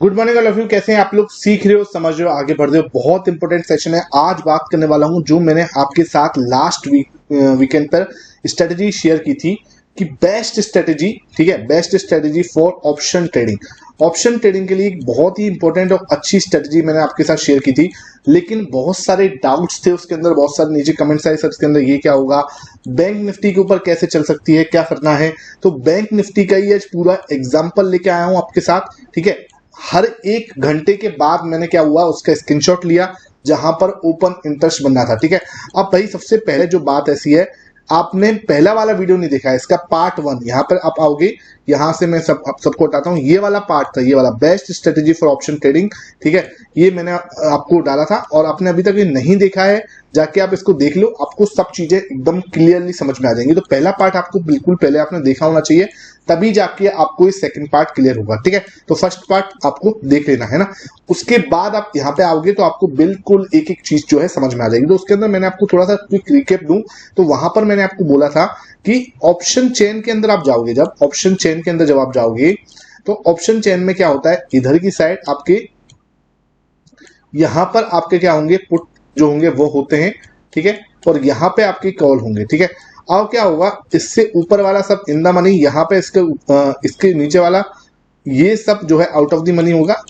Good morning all of you. कैसे हैं आप लोग? सीख रहे हो, समझ रहे हो, आगे बढ़ रहे हो। बहुत इंपॉर्टेंट सेशन है। आज बात करने वाला हूं जो मैंने आपके साथ लास्ट वीकेंड पर स्ट्रेटेजी शेयर की थी कि बेस्ट स्ट्रेटेजी, ठीक है, best strategy for option trading. Option trading के लिए एक बहुत ही इंपॉर्टेंट और अच्छी स्ट्रेटेजी मैंने आपके साथ शेयर की थी, लेकिन बहुत सारे डाउट्स थे उसके अंदर, बहुत सारे नीचे कमेंट्स आए सर इसके अंदर ये क्या होगा, बैंक निफ्टी के ऊपर कैसे चल सकती है, क्या करना है। तो बैंक निफ्टी का ही आज पूरा एग्जाम्पल लेके आया हूं आपके साथ, ठीक है। हर एक घंटे के बाद मैंने क्या हुआ उसका स्क्रीनशॉट लिया जहां पर ओपन इंटरेस्ट बनना था, ठीक है। अब भाई सबसे पहले जो बात ऐसी है, आपने पहला वाला वीडियो नहीं देखा है, इसका पार्ट 1 यहां पर आप आओगे, यहां से मैं सबको हटाता हूं। ये वाला पार्ट था, ये वाला best strategy for option trading, ठीक है। ये मैंने आपको डाला था और आपने अभी तक ये नहीं देखा है, जाके आप इसको देख लो, आपको सब चीजें एकदम क्लियरली समझ में आ जाएंगी। तो पहला पार्ट आपको बिल्कुल पहले आपने देखा होना चाहिए, तभी जाके आपको ये सेकंड पार्ट क्लियर होगा, ठीक है। तो फर्स्ट पार्ट आपको देख लेना है ना, उसके बाद आप यहाँ पे आओगे तो आपको बिल्कुल एक एक चीज जो है समझ में आ जाएगी। तो उसके अंदर मैंने आपको थोड़ा सा क्विक रिकेप दूं तो वहां पर मैंने आपको बोला था कि ऑप्शन चेन के अंदर आप जाओगे, जब ऑप्शन चेन के अंदर जब आप जाओगे तो ऑप्शन चेन में क्या होता है, इधर की साइड आपके यहां पर आपके क्या होंगे, पुट जो होंगे वो होते हैं, ठीक है, और यहां पे आपके कॉल होंगे, ठीक है। अब क्या होगा, इससे ऊपर वाला सब इन द मनी, यहाँ पे इसके नीचे वाला ये सब जो है आउट ऑफ द मनी होगा,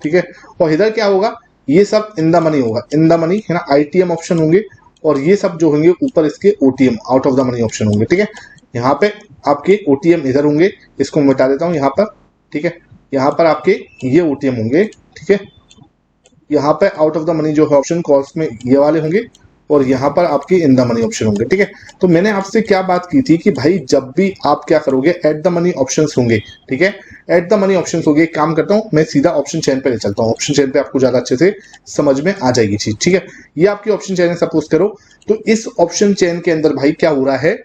ठीक है। और इधर क्या होगा, ये सब इन द मनी होगा, इन द मनी है ना, आईटीएम ऑप्शन होंगे, और ये सब जो होंगे ऊपर इसके OTM out of the money option होंगे, ठीक है। यहाँ पे आपके ओटीएम इधर होंगे, इसको मिटा देता हूँ यहाँ पर, ठीक है। यहाँ पर आपके ये ओटीएम होंगे, ठीक है। यहाँ पे आउट ऑफ द मनी जो है ऑप्शन कॉल्स में ये वाले होंगे, और यहाँ पर आपके इन द मनी ऑप्शन होंगे, ठीक है। तो मैंने आपसे क्या बात की थी कि भाई जब भी आप क्या करोगे, एट द मनी ऑप्शंस होंगे, ठीक है, एट द मनी ऑप्शंस होंगे। एक काम करता हूँ मैं सीधा ऑप्शन चेन पे ले चलता हूँ, ऑप्शन चेन पे आपको ज्यादा अच्छे से समझ में आ जाएगी चीज, ठीक है। ये आपकी ऑप्शन चेन है सपोज करो, तो इस ऑप्शन चेन के अंदर भाई क्या हो रहा है,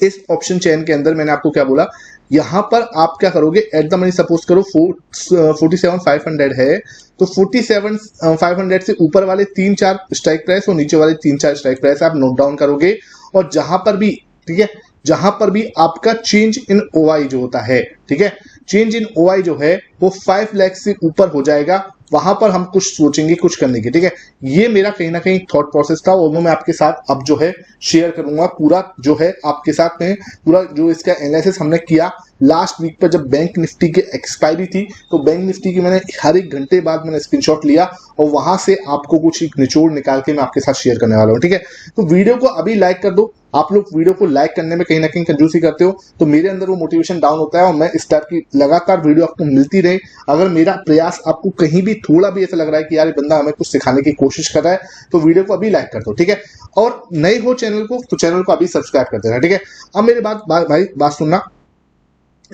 इस ऑप्शन चेन के अंदर मैंने आपको क्या बोला, यहां पर आप क्या करोगे, एट द मनी सपोज करो 47,500 है, तो 47,500 से ऊपर वाले 3-4 स्ट्राइक प्राइस और नीचे वाले 3-4 स्ट्राइक प्राइस आप नोट डाउन करोगे, और जहां पर भी, ठीक है, जहां पर भी आपका चेंज इन ओआई जो होता है, ठीक है, चेंज इन ओआई जो है वो 5 लाख से ऊपर हो जाएगा, वहां पर हम कुछ सोचेंगे कुछ करने की, ठीक है। ये मेरा कहीं ना कहीं थॉट प्रोसेस था, और वो मैं आपके साथ अब जो है शेयर करूंगा पूरा, जो है आपके साथ में पूरा जो इसका एनालिसिस हमने किया लास्ट वीक पर जब बैंक निफ्टी की एक्सपायरी थी। तो बैंक निफ्टी की मैंने हर एक घंटे बाद मैंने स्क्रीनशॉट लिया और वहां से आपको कुछ एक निचोड़ निकाल के मैं आपके साथ शेयर करने वाला हूं, ठीक है। तो वीडियो को अभी लाइक कर दो, आप लोग वीडियो को लाइक करने में कहीं ना कहीं कंजूसी करते हो, तो मेरे अंदर वो मोटिवेशन डाउन होता है, और मैं इस टाइप की लगातार वीडियो आपको मिलती रहे। अगर मेरा प्रयास आपको कहीं भी थोड़ा भी ऐसा लग रहा है कि यार ये बंदा हमें कुछ सिखाने की कोशिश कर रहा है, तो वीडियो को अभी लाइक कर दो, ठीक है। और नए हो चैनल को तो चैनल को अभी सब्सक्राइब कर देना, ठीक है। अब मेरी भाई बात सुनना,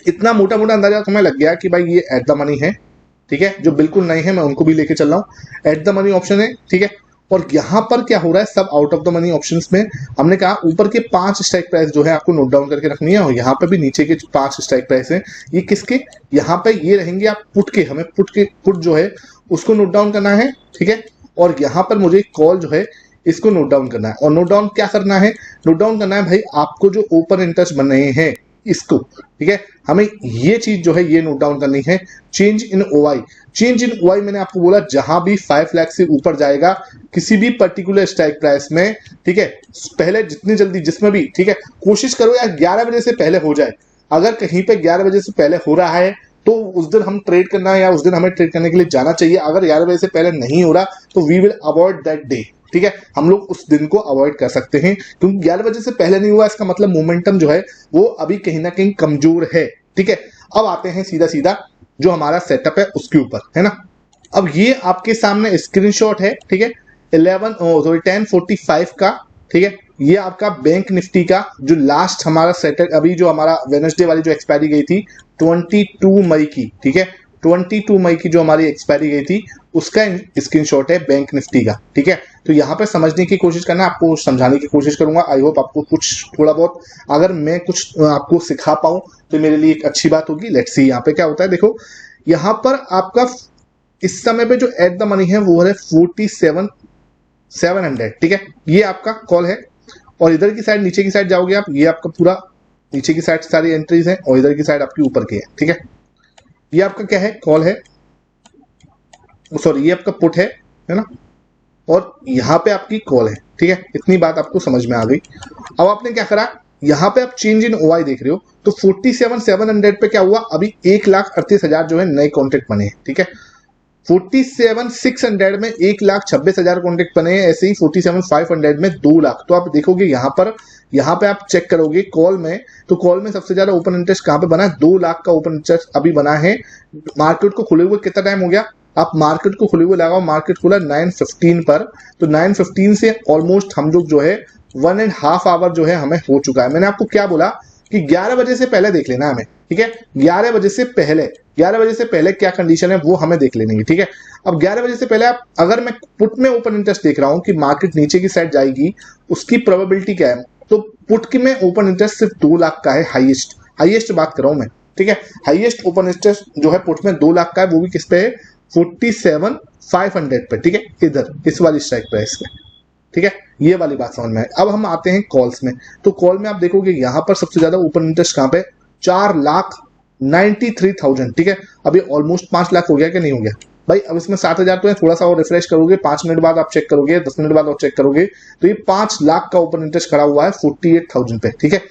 इतना मोटा मोटा अंदाजा तुम्हें लग गया कि भाई ये एट द मनी है, ठीक है। जो बिल्कुल नहीं है मैं उनको भी लेके चल रहा हूं, एट द मनी ऑप्शन है, ठीक है। और यहां पर क्या हो रहा है, सब out of the money options में हमने कहा ऊपर के 5 स्ट्राइक प्राइस जो है आपको नोट डाउन करके रखनी है, और यहाँ पे भी नीचे के 5 स्ट्राइक प्राइस है, ये किसके, यहाँ पे ये रहेंगे आप पुट के, हमें पुट जो है उसको नोट डाउन करना है, ठीक है। और यहाँ पर मुझे कॉल जो है इसको नोट डाउन करना है, और नोट डाउन क्या करना है, नोट डाउन करना है भाई आपको जो ओपन इंटरेस्ट बन रहे हैं इसको, ठीक है। हमें ये चीज जो है ये नोट डाउन करनी है, change in OI. Change in OI मैंने आपको बोला जहां भी 5 लाख से ऊपर जाएगा किसी भी पर्टिकुलर स्ट्राइक प्राइस में, ठीक है, पहले जितनी जल्दी जिसमें भी, ठीक है, कोशिश करो यार 11 बजे से पहले हो जाए। अगर कहीं पे 11 बजे से पहले हो रहा है तो उस दिन हम ट्रेड करना है, या उस दिन हमें ट्रेड करने के लिए जाना चाहिए। अगर 11 बजे से पहले नहीं हो रहा तो we will avoid that day, ठीक है, हम लोग उस दिन को अवॉइड कर सकते हैं, क्योंकि 11 बजे से पहले नहीं हुआ इसका मतलब मोमेंटम जो है वो अभी कहीं ना कहीं कमजोर है, ठीक है। अब आते हैं सीधा सीधा जो हमारा सेटअप है उसके ऊपर, है ना। अब ये आपके सामने स्क्रीनशॉट है, ठीक है, 10:45 का, ठीक है। ये आपका बैंक निफ्टी का जो लास्ट हमारा सेटअप, अभी जो हमारा वेडनेसडे वाली जो एक्सपायरी गई थी 22 मई की, ठीक है, 22 मई की जो हमारी एक्सपायरी गई थी उसका स्क्रीनशॉट है बैंक निफ्टी का, ठीक है। तो यहाँ पे समझने की कोशिश करना, आपको समझाने की कोशिश करूंगा। आई होप आपको कुछ थोड़ा बहुत, अगर मैं कुछ आपको सिखा पाऊं तो मेरे लिए एक अच्छी बात होगी। लेट्स सी यहाँ पे क्या होता है, देखो यहाँ पर आपका इस समय पे जो एट द मनी है वो है 47,700, ठीक है, ये आपका कॉल है। और इधर की साइड, नीचे की साइड जाओगे आप, ये आपका पूरा नीचे की साइड सारी एंट्रीज हैं, और इधर की साइड आपकी ऊपर की है, ठीक है। ये आपका क्या है, कॉल है, सॉरी ये आपका पुट है ना, और यहां पे आपकी कॉल है, ठीक है। इतनी बात आपको समझ में आ गई। अब आपने क्या करा, यहां पे आप चेंज इन ओआई देख रहे हो, तो 47,700 पे क्या हुआ, अभी 1,38,000 जो है नए कॉन्टेक्ट बने हैं, ठीक है। 47,600 में 1,26,000 कॉन्टेक्ट बने हैं, ऐसे ही 47,500 में 2 लाख। तो आप देखोगे यहाँ पे आप चेक करोगे कॉल में, तो कॉल में सबसे ज्यादा ओपन इंटरेस्ट कहां पे बना है, 2 लाख का ओपन इंटरेस्ट अभी बना है। मार्केट को खुले हुए कितना टाइम हो गया, आप मार्केट को खुले हुए लगाओ, मार्केट खुला 9:15 पर, तो 9:15 से ऑलमोस्ट हम लोग जो है 1.5 आवर जो है हमें हो चुका है। मैंने आपको क्या बोला कि 11 बजे से पहले देख लेना हमें, ठीक है। 11 बजे से पहले क्या कंडीशन है वो हमें देख लेनी है, ठीक है। अब 11 बजे से पहले आप, अगर मैं पुट में ओपन इंटरेस्ट देख रहा हूं कि मार्केट नीचे की साइड जाएगी, उसकी प्रोबेबिलिटी क्या है, तो पुट की में ओपन इंटरेस्ट सिर्फ 2 लाख का है, हाईएस्ट बात कर रहा हूं मैं, ठीक है। हाईएस्ट ओपन इंटरेस्ट जो है पुट में 2 लाख का है, वो भी किस पे है, 47,500 पे, ठीक है, इधर इस वाली स्ट्राइक प्राइस पे, ठीक है। ये वाली बात समझ में है। अब हम आते हैं कॉल्स में, तो कॉल में आप देखोगे यहां पर सबसे ज्यादा ओपन इंटरेस्ट कहां पे, 4,93,000, ठीक है। अभी ऑलमोस्ट 5 लाख हो गया कि नहीं हो गया भाई। अब इसमें 7,000 तो है, थोड़ा सा और रिफ्रेश करोगे, 5 मिनट बाद आप चेक करोगे, 10 मिनट बाद और चेक करोगे, तो ये 5 लाख का ओपन इंटरेस्ट खड़ा हुआ है 48,000 पे, ठीक है।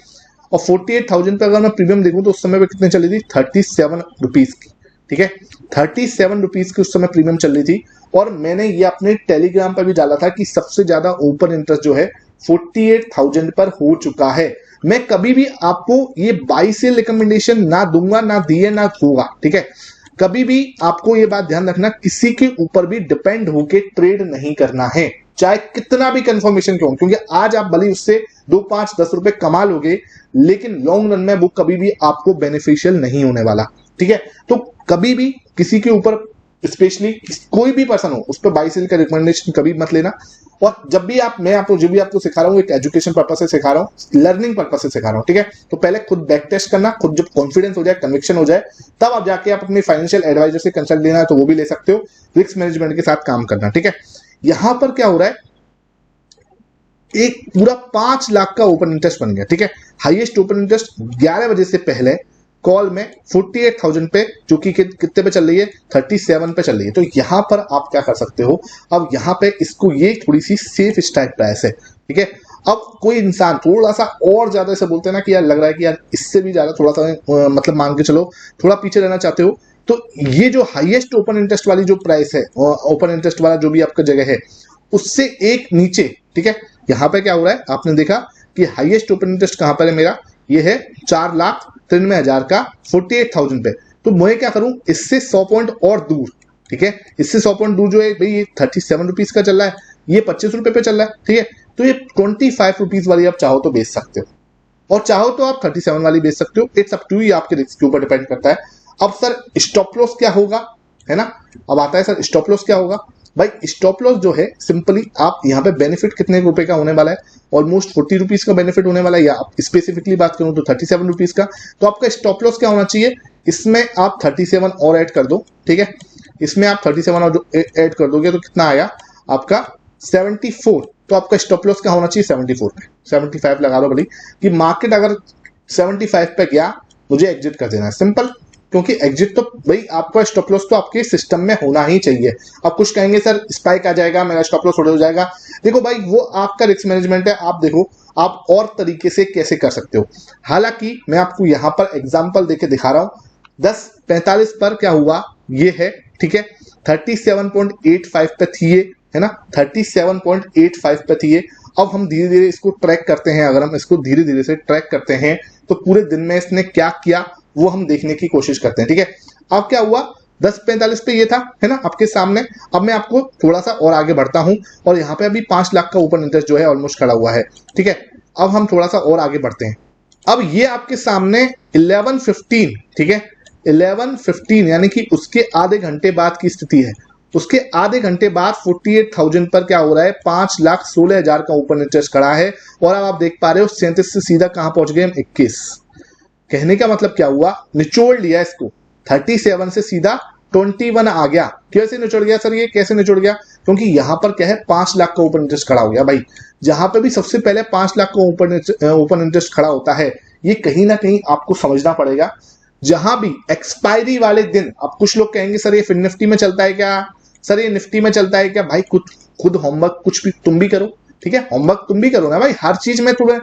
और 48,000 पे अगर मैं प्रीमियम देखूं तो उस समय पे कितने चली थी, 37 रुपीज की, ठीक है। 37 रुपीज की उस समय प्रीमियम चल रही थी, और मैंने ये अपने टेलीग्राम पर भी डाला था कि सबसे ज्यादा ओपन इंटरेस्ट जो है 48,000 पर हो चुका है। मैं कभी भी आपको ये बाई सेल रिकमेंडेशन ना दूंगा, ना दिए ना होगा, ठीक है। कभी भी आपको ये बात ध्यान रखना, किसी के ऊपर भी डिपेंड होके ट्रेड नहीं करना है, चाहे कितना भी कंफर्मेशन क्यों, क्योंकि आज आप भले उससे 2, 5, 10 रुपए कमा लोगे, लेकिन लॉन्ग रन में वो कभी भी आपको बेनिफिशियल नहीं होने वाला, ठीक है। तो कभी भी किसी के ऊपर, स्पेशली कोई भी पर्सन हो, उस पर बाई सेल का रिकमेंडेशन कभी मत लेना। और जब भी आप, मैं आपको जो भी आपको सिखा रहा हूँ एक एजुकेशन पर्पस से सिखा रहा हूँ, लर्निंग पर्पस से सिखा रहा हूँ, ठीक है। तो पहले खुद बैक टेस्ट करना, खुद जब कॉन्फिडेंस हो जाए, कन्विक्शन हो जाए, तब आप जाके आप अपने फाइनेंशियल एडवाइजर से कंसल्ट लेना है तो वो भी ले सकते हो, रिस्क मैनेजमेंट के साथ काम करना, ठीक है। यहां पर क्या हो रहा है, एक पूरा 5 लाख का ओपन इंटरेस्ट बन गया, ठीक है। हाईएस्ट ओपन इंटरेस्ट 11 बजे से पहले कॉल में 48,000 पे, जो कि कितने पे चल रही है, 37 पे चल रही है। तो यहां पर आप क्या कर सकते हो, अब यहां पे इसको, ये थोड़ी सी सेफ स्ट्राइक प्राइस है, ठीक है। अब कोई इंसान थोड़ा सा और ज्यादा ऐसे बोलते हैं ना कि यार लग रहा है कि यार इससे भी ज्यादा थोड़ा सा मतलब मान के चलो थोड़ा पीछे रहना चाहते हो, तो ये जो हाईएस्ट ओपन इंटरेस्ट वाली जो प्राइस है, ओपन इंटरेस्ट वाला जो भी आपका जगह है, उससे एक नीचे, ठीक है। यहां पे क्या हो रहा है, आपने देखा कि हाईएस्ट ओपन इंटरेस्ट कहां पर है मेरा, ये है 4,93,000 का 48,000 पे। तो मैं क्या करूं, इससे 100 पॉइंट और दूर, ठीक है, इससे 100 पॉइंट दूर जो है भाई, ये 37 रुपीज का चल रहा है, ये 25 रुपए पे चल रहा है, ठीक है। तो ये 25 रुपीज वाली आप चाहो तो बेच सकते हो, और चाहो तो आप 37 वाली बेच सकते हो, इट्स अप टू यू, आपके रिस्क के ऊपर डिपेंड करता है। अब सर स्टॉप लॉस क्या होगा, है ना, अब आता है सर स्टॉप लॉस क्या होगा। भाई स्टॉप लॉस जो है सिंपली, आप यहाँ पे बेनिफिट कितने रुपए का होने वाला है, ऑलमोस्ट 40 रुपीज का बेनिफिट होने वाला है, या आप स्पेसिफिकली बात करूं तो 37 रुपीज का। तो आपका स्टॉप लॉस क्या होना चाहिए, इसमें आप 37 और ऐड कर दो, ठीक है। इसमें आप 37 और ऐड कर दोगे तो कितना आया आपका 74। तो आपका स्टॉप लॉस क्या होना चाहिए 74 पे, 75 लगा लो भले, कि मार्केट अगर 75 पे गया मुझे एग्जिट कर देना है, सिंपल। क्योंकि एग्जिट तो भाई आपका स्टॉप लॉस तो आपके सिस्टम में होना ही चाहिए। अब कुछ कहेंगे सर स्पाइक आ जाएगा मेरा स्टॉप लॉस हो जाएगा, देखो भाई वो आपका रिस्क मैनेजमेंट है, आप देखो आप और तरीके से कैसे कर सकते हो। हालांकि मैं आपको यहां पर एग्जांपल देके दिखा रहा हूं, 10:45 पर क्या हुआ, ये है, ठीक है, 37.85 पे थी ये, है ना, 37.85 पे थी ये। अब हम धीरे धीरे इसको ट्रैक करते हैं, अगर हम इसको धीरे धीरे से ट्रैक करते हैं तो पूरे दिन में इसने क्या किया वो हम देखने की कोशिश करते हैं, ठीक है। अब क्या हुआ, 10:45 पे ये था, है ना, आपके सामने। अब मैं आपको थोड़ा सा और आगे बढ़ता हूं, और यहाँ पे अभी 5 लाख का ओपन इंटरेस्ट जो है ऑलमोस्ट खड़ा हुआ है, ठीक है। अब हम थोड़ा सा और आगे बढ़ते हैं, अब ये आपके सामने 11:15, ठीक है, 11:15 यानी कि उसके आधे घंटे बाद की स्थिति है। उसके आधे घंटे बाद 48,000 पर क्या हो रहा है, 5,16,000 का ओपन इंटरेस्ट खड़ा है, और अब आप देख पा रहे हो 37 से सीधा कहां पहुंच गए हम, 21। कहने का मतलब क्या हुआ, निचोड़ लिया इसको, 37 से सीधा 21 आ गया। कैसे निचोड़ गया सर, ये कैसे निचोड़ गया, क्योंकि यहां पर क्या है 5 लाख का ओपन इंटरेस्ट खड़ा हो गया भाई। जहां पे भी सबसे पहले 5 लाख का ओपन इंटरेस्ट खड़ा होता है, ये कहीं ना कहीं आपको समझना पड़ेगा। जहां भी एक्सपायरी वाले दिन, अब कुछ लोग कहेंगे सर ये फिन निफ्टी में चलता है क्या, सर ये निफ्टी में चलता है क्या, भाई खुद होमवर्क कुछ भी तुम भी करो, ठीक है, होमवर्क तुम भी करो ना भाई, हर चीज में तुम्हें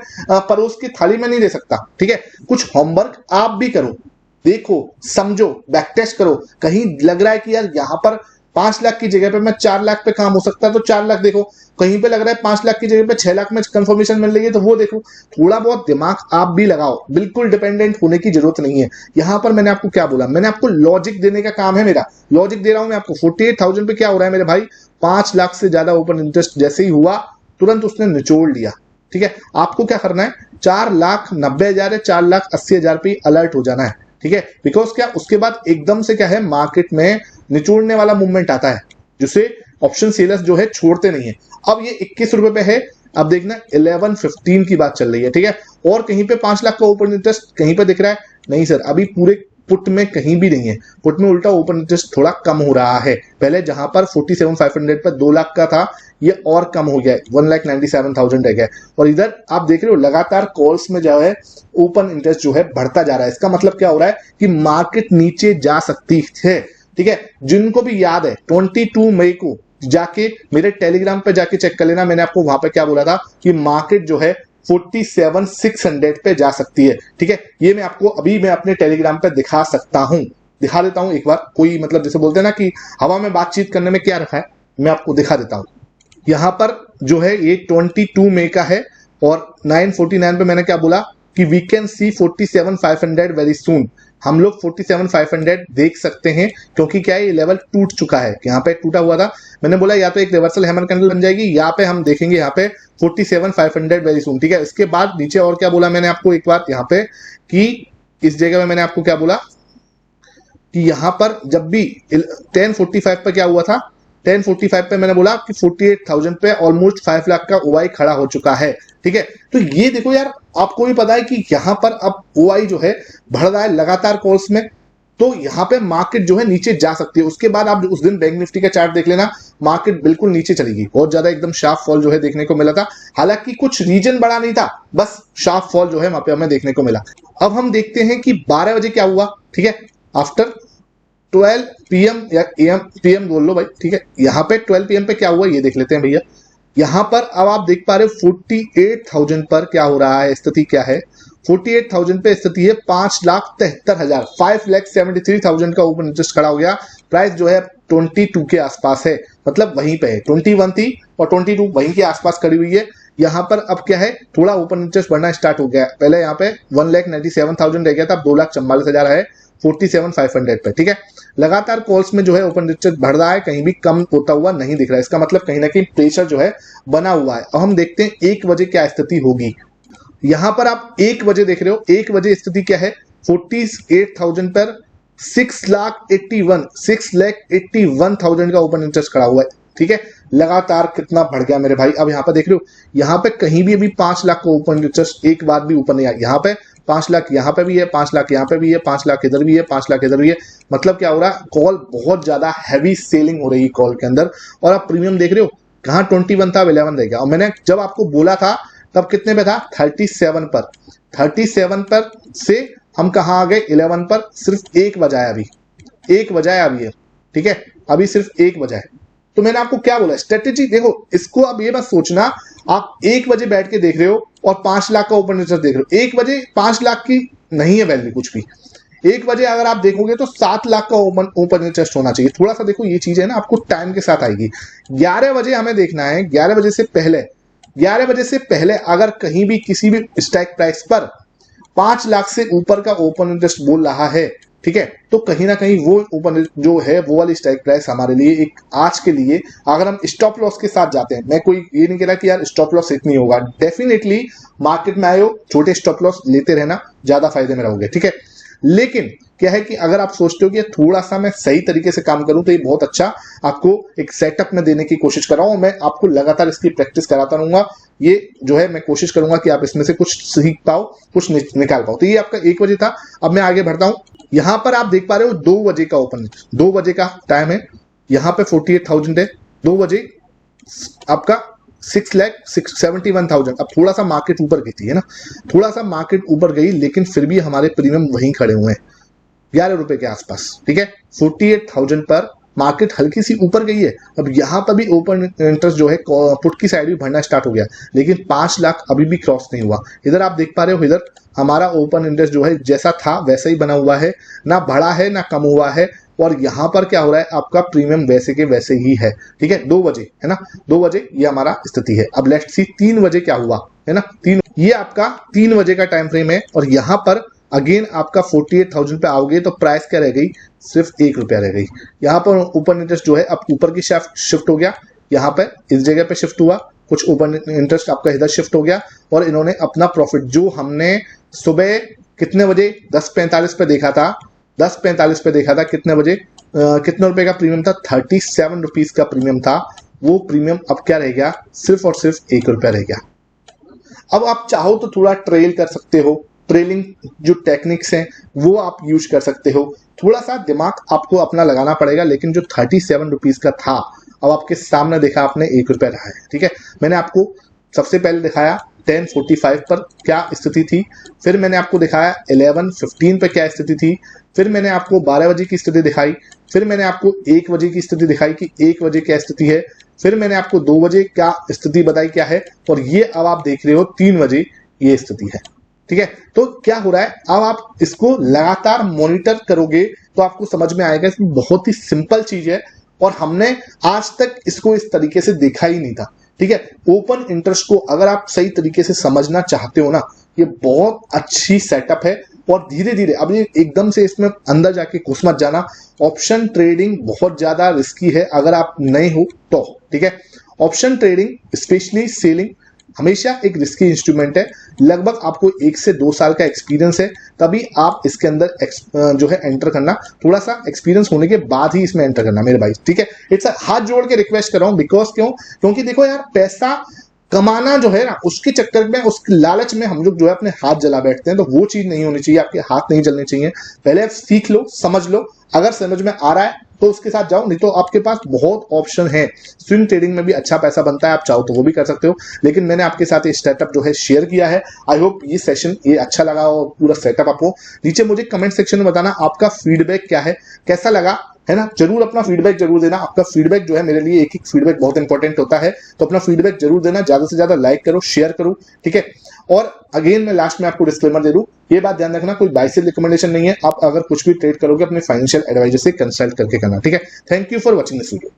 परोस की थाली में नहीं दे सकता, ठीक है, कुछ होमवर्क आप भी करो, देखो समझो, बैक टेस्ट करो, कहीं लग रहा है कि यार यहां पर 5 लाख की जगह पे मैं 4 लाख पे काम हो सकता है तो 4 लाख देखो, कहीं पे लग रहा है 5 लाख की जगह पे 6 लाख में कंफर्मेशन मिल रही है तो वो देखो, थोड़ा बहुत दिमाग आप भी लगाओ, बिल्कुल डिपेंडेंट होने की जरूरत नहीं है। यहां पर मैंने आपको क्या बोला, मैंने आपको लॉजिक देने का काम है, मेरा लॉजिक दे रहा हूं मैं आपको। 48,000 पे क्या हो रहा है मेरे भाई, 5 लाख से ज्यादा ओपन इंटरेस्ट जैसे ही हुआ तुरंत उसने निचोड़ लिया, ठीक है। आपको क्या करना है, 4,90,000 या 4,80,000 पे अलर्ट हो जाना है, ठीक है, बिकॉज क्या उसके बाद एकदम से क्या है मार्केट में निचोड़ने वाला मूवमेंट आता है जिसे ऑप्शन सेलर्स जो है छोड़ते नहीं है। अब ये 21 रुपए पे है, अब देखना 11:15 की बात चल रही है, ठीक है, और कहीं पे 5 लाख का ओपन इंटरेस्ट कहीं पे दिख रहा है, नहीं सर अभी पूरे पुट में कहीं भी नहीं है, पुट में उल्टा ओपन इंटरेस्ट थोड़ा कम हो रहा है, पहले जहां पर 47,500 पर 2 लाख का था ये और कम हो गया है, 1,97,000 रह गया, और इधर आप देख रहे हो लगातार कॉल्स में जो है ओपन इंटरेस्ट जो है बढ़ता जा रहा है। इसका मतलब क्या हो रहा है कि मार्केट नीचे जा सकती है, ठीक है। जिनको भी याद है 22 मई को जाके मेरे टेलीग्राम पे जाके चेक कर लेना, मैंने आपको वहां पे क्या बोला था कि मार्केट जो है 47,600 पे जा सकती है, ठीक है। ये मैं आपको अभी मैं अपने टेलीग्राम पे दिखा सकता हूं, दिखा देता हूं एक बार, कोई मतलब जैसे बोलते हैं ना कि हवा में बातचीत करने में क्या रखा है, मैं आपको दिखा देता हूं। यहां पर जो है ये 22 मई का है और 9:49 पे मैंने क्या बोला कि we can see 47,500 very soon, हम लोग 47,500 देख सकते हैं, क्योंकि क्या है ये लेवल टूट चुका है, यहाँ पे टूटा हुआ था, मैंने बोला या तो एक रिवर्सल हैमर कैंडल बन जाएगी या पे हम देखेंगे यहाँ पे 47,500 वेरी सून, ठीक है। इसके बाद नीचे और क्या बोला मैंने आपको एक बार यहाँ पे कि इस जगह में मैंने आपको क्या बोला कि यहां पर जब भी 10:45 पे क्या हुआ था, 10:45 पे मैंने बोला कि 48,000 पे ऑलमोस्ट 5 लाख का ओआई खड़ा हो चुका है, ठीक है। तो ये देखो यार आपको भी पता है कि यहां पर अब ओआई जो है बढ़ रहा है लगातार कॉल्स में, तो यहां पे मार्केट जो है नीचे जा सकती है। उसके बाद आप उस दिन बैंक निफ्टी का चार्ट देख लेना, मार्केट बिल्कुल नीचे चलेगी, बहुत ज्यादा एकदम शार्प फॉल जो है देखने को मिला था, हालांकि कुछ रीजन बड़ा नहीं था, बस शार्प फॉल जो है वहां पे हमें देखने को मिला। अब हम देखते हैं कि 12 बजे क्या हुआ, ठीक है, आफ्टर 12 PM या AM PM बोल लो भाई, ठीक है, यहाँ पे 12 PM पे क्या हुआ ये देख लेते हैं भैया। यहाँ पर अब आप देख पा रहे हो 48,000 पर क्या हो रहा है, स्थिति क्या है, 48,000 पे स्थिति है 5,73,000, 5,73,000 का ओपन इंटरेस्ट खड़ा हो गया, प्राइस जो है 22 के आसपास है, मतलब वहीं पे है, 21 थी और 22 वहीं के आसपास खड़ी हुई है। यहाँ पर अब क्या है थोड़ा ओपन इंटरेस्ट बढ़ना स्टार्ट हो गया, पहले यहाँ पे 1,97,000 रह गया था, अब 2,44,000 है 47,500 पे, ठीक है। लगातार कॉल्स में जो है ओपन इंटरेस्ट बढ़ रहा है, कहीं भी कम होता हुआ नहीं दिख रहा है, इसका मतलब कहीं ना कहीं प्रेशर जो है बना हुआ है। अब हम देखते हैं 1 बजे क्या स्थिति होगी। यहां पर आप 1 बजे देख रहे हो, 1 बजे स्थिति क्या है, 48,000 पर 6,81,000 का ओपन इंटरेस्ट खड़ा हुआ है, ठीक है। लगातार कितना बढ़ गया मेरे भाई। अब यहाँ पर देख रहे हो, यहाँ पे कहीं भी अभी 5 लाख का ओपन इंटरेस्ट एक बार भी ऊपर नहीं आया, यहाँ पे 5 लाख यहाँ पे भी है, 5 लाख यहाँ पे भी है, 5 लाख इधर भी है, 5 लाख इधर भी है, मतलब क्या हो रहा है कॉल बहुत ज्यादा हैवी सेलिंग हो रही है कॉल के अंदर। और आप प्रीमियम देख रहे हो कहाँ 21 था, 11 रह गया, और मैंने जब आपको बोला था तब कितने पे था, 37 पर, 37 पर से हम कहाँ आ गए 11 पर, सिर्फ 1 बजाया अभी, 1 बजाया अभी है, ठीक है, अभी सिर्फ 1 बजा है। तो मैंने आपको क्या बोला स्ट्रेटेजी देखो, इसको अब ये मत सोचना आप 1 बजे बैठ के देख रहे हो और 5 लाख का ओपन इंटरेस्ट देख रहे हो, 1 बजे 5 लाख की नहीं है वैल्यू कुछ भी, 1 बजे अगर आप देखोगे तो 7 लाख का ओपन इंटरेस्ट होना चाहिए। थोड़ा सा देखो ये चीज है ना आपको टाइम के साथ आएगी। 11 बजे हमें देखना है, 11 बजे से पहले, 11 बजे से पहले अगर कहीं भी किसी भी स्ट्राइक प्राइस पर 5 लाख से ऊपर का ओपन इंटरेस्ट बोल रहा है, ठीक है, तो कहीं ना कहीं वो ओपन जो है वो वाली स्ट्राइक प्राइस हमारे लिए एक आज के लिए, अगर हम स्टॉप लॉस के साथ जाते हैं, मैं कोई ये नहीं कह रहा कि यार स्टॉप लॉस इतनी होगा, डेफिनेटली मार्केट में आए हो छोटे स्टॉप लॉस लेते रहना, ज्यादा फायदे में रहोगे, ठीक है। लेकिन क्या है कि अगर आप सोचते हो कि थोड़ा सा मैं सही तरीके से काम करूं तो ये बहुत अच्छा आपको एक सेटअप में देने की कोशिश कर रहा हूं, मैं आपको लगातार इसकी प्रैक्टिस कराता रहूंगा, ये जो है मैं कोशिश करूंगा कि आप इसमें से कुछ सीख पाओ, कुछ निकाल पाओ। तो ये आपका 1 बजे था। अब मैं आगे बढ़ता हूं, यहां पर आप देख पा रहे हो 2 बजे का ओपन, 2 बजे का टाइम है, यहां पे 48,000 है, 2 बजे आपका 6,71,000। अब थोड़ा सा मार्केट ऊपर गई थी है ना, थोड़ा सा मार्केट ऊपर गई, लेकिन फिर भी हमारे प्रीमियम वहीं खड़े हुए हैं, 11 रुपए के आसपास, ठीक है। 48,000 पर मार्केट हल्की सी ऊपर गई है। अब यहाँ पर भी ओपन इंटरेस्ट जो है पुट की साइड भी बढ़ना स्टार्ट हो गया, लेकिन 5 लाख अभी भी क्रॉस नहीं हुआ। इधर आप देख पा रहे हो, इधर हमारा ओपन इंटरेस्ट जो है जैसा था वैसा ही बना हुआ है, ना बढ़ा है ना कम हुआ है। और यहाँ पर क्या हो रहा है, आपका प्रीमियम वैसे के वैसे ही है, ठीक है। 2 बजे है ना, 2 बजे ये हमारा स्थिति है। अब लेट्स सी 3 बजे क्या हुआ है ना, 3 ये आपका 3 बजे का टाइम फ्रेम है। और यहाँ पर अगेन आपका 48,000 पे आओगे तो प्राइस क्या रह गई, सिर्फ 1 रुपया रह गई। यहाँ पर ओपन इंटरेस्ट जो है अब ऊपर की शिफ्ट हो गया, यहाँ पर इस जगह पे शिफ्ट हुआ, कुछ ओपन इंटरेस्ट आपका इधर शिफ्ट हो गया। और इन्होंने अपना प्रॉफिट जो हमने सुबह कितने बजे 10:45 पे देखा था, 10:45 पे देखा था, कितने बजे कितने रुपए का प्रीमियम था, 37 रुपीज का प्रीमियम था। वो प्रीमियम अब क्या रह गया, सिर्फ और सिर्फ 1 रुपया रह गया। अब आप चाहो तो थोड़ा ट्रेल कर सकते हो, ट्रेलिंग जो टेक्निक्स हैं वो आप यूज कर सकते हो। थोड़ा सा दिमाग आपको अपना लगाना पड़ेगा, लेकिन जो 37 रुपीज का था अब आपके सामने देखा आपने 1 रुपया रहा है, ठीक है। मैंने आपको सबसे पहले दिखाया 10:45 पर क्या स्थिति थी, फिर मैंने आपको दिखाया 11:15 पे क्या स्थिति थी, फिर मैंने आपको 12 बजे की स्थिति दिखाई, फिर मैंने आपको 1 बजे की स्थिति दिखाई कि 1 बजे क्या स्थिति है, फिर मैंने आपको 2 बजे क्या स्थिति बताई क्या है, और ये अब आप देख रहे हो 3 बजे ये स्थिति है, ठीक है। तो क्या हो रहा है, अब आप इसको लगातार मॉनिटर करोगे तो आपको समझ में आएगा कि बहुत ही सिंपल चीज है और हमने आज तक इसको इस तरीके से देखा ही नहीं था, ठीक है। ओपन इंटरेस्ट को अगर आप सही तरीके से समझना चाहते हो ना, ये बहुत अच्छी सेटअप है। और धीरे धीरे, अब ये एकदम से इसमें अंदर जाके घुस मत जाना। ऑप्शन ट्रेडिंग बहुत ज्यादा रिस्की है अगर आप नए हो तो, ठीक है। ऑप्शन ट्रेडिंग स्पेशली सेलिंग हमेशा एक रिस्की इंस्ट्रूमेंट है। लगभग आपको 1 से 2 साल का एक्सपीरियंस है, तभी आप इसके अंदर जो है एंटर करना, थोड़ा सा एक्सपीरियंस होने के बाद ही इसमें एंटर करना मेरे भाई, ठीक है। इट्स हाथ जोड़ के रिक्वेस्ट कर रहा हूं, बिकॉज क्योंकि देखो यार, पैसा कमाना जो है ना, उसके चक्कर में, उस लालच में हम लोग जो है अपने हाथ जला बैठते हैं, तो वो चीज नहीं होनी चाहिए, आपके हाथ नहीं जलने चाहिए। पहले आप सीख लो, समझ लो, अगर समझ में आ रहा है तो उसके साथ जाओ, नहीं तो आपके पास बहुत ऑप्शन है। स्विंग ट्रेडिंग में भी अच्छा पैसा बनता है, आप चाहो तो वो भी कर सकते हो। लेकिन मैंने आपके साथ ये स्टार्टअप जो है शेयर किया है। आई होप ये सेशन ये अच्छा लगा और पूरा सेटअप आपको। नीचे मुझे कमेंट सेक्शन में बताना आपका फीडबैक क्या है, कैसा लगा, है ना। जरूर अपना फीडबैक जरूर देना। आपका फीडबैक जो है मेरे लिए, एक फीडबैक बहुत इंपॉर्टेंट होता है, तो अपना फीडबैक जरूर देना। ज्यादा से ज्यादा लाइक करो, शेयर करो, ठीक है। और अगेन मैं लास्ट में आपको डिस्क्लेमर दे दूं, ये बात ध्यान रखना, कोई बाय सेल रिकमेंडेशन नहीं है। आप अगर कुछ भी ट्रेड करोगे अपने फाइनेंशियल एडवाइजर से कंसल्ट करके करना, ठीक है। Thank you for watching this video.